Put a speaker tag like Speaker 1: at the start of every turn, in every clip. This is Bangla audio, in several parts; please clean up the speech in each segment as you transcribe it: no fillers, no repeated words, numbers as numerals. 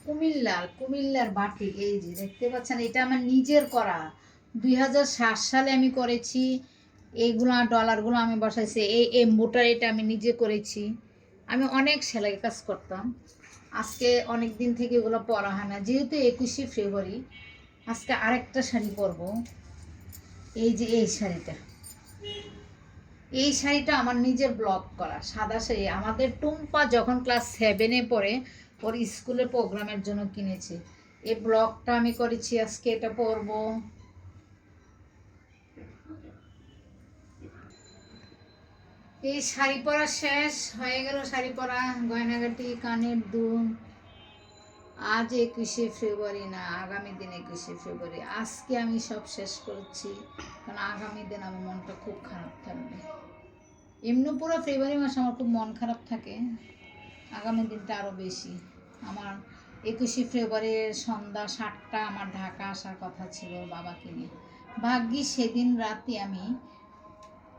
Speaker 1: কুমিল্লার বাটিক, এই যে দেখতে পাচ্ছেন, এটা আমার নিজের করা। 2007 সালে আমি করেছি। এইগুলো ডলারগুলো আমি বসাইছি, এই এমব্রয়ডারিটা আমি নিজে করেছি। আমি অনেক সেলাই কাজ করতাম। আজকে অনেক দিন থেকে এগুলো পরা হয় না, যেহেতু 21শে ফেব্রুয়ারি। আজকে আরেকটা শাড়ি পরবো। এই যে এই শাড়িটা আমার নিজের ব্লক করা সাদা শাড়ি। আমাদের টুম্পা যখন ক্লাস 7-এ পড়ে, ওর স্কুলের প্রোগ্রামের জন্য কিনেছি। এই ব্লকটা আমি করেছি, আজকে এটা পরবো। এই শাড়ি পরা শেষ হয়ে গেল, শাড়ি পরা, গয়নাগাটি, কানের দুল। আজ 21শে ফেব্রুয়ারি না, আগামী দিন 21শে ফেব্রুয়ারি। আজকে আমি সব শেষ করছি, কারণ আগামী দিন আমার মনটা খুব খারাপ থাকবে। এমনি পুরো ফেব্রুয়ারি মাসে আমার খুব মন খারাপ থাকে, আগামী দিনটা আরও বেশি। আমার 21শে ফেব্রুয়ারির সন্ধ্যা 7টা আমার ঢাকা আসার কথা ছিল বাবাকে নিয়ে। ভাগ্যিস সেদিন রাতে আমি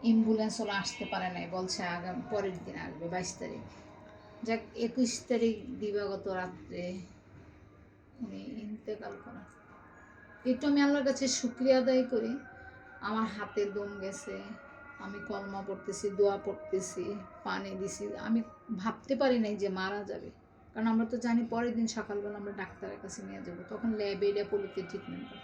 Speaker 1: অ্যাম্বুলেন্স ওলা আসতে পারে নাই, বলছে আগামী পরের দিন আসবে 22 তারিখ। যাক, 21 তারিখ দিবাগত রাত্রে উনি ইন্তেকাল করেন। একটু আমি আল্লাহর কাছে শুকরিয়া আদায় করি, আমার হাতে দম গেছে, আমি কলমা পড়তেছি, দোয়া পড়তেছি, পানি দিছি। আমি ভাবতে পারি নাই যে মারা যাবে, কারণ আমরা তো জানি পরের দিন সকালবেলা আমরা ডাক্তারের কাছে নিয়ে যাবো, তখন ল্যাবে এটা পলিতে ট্রিটমেন্ট করে।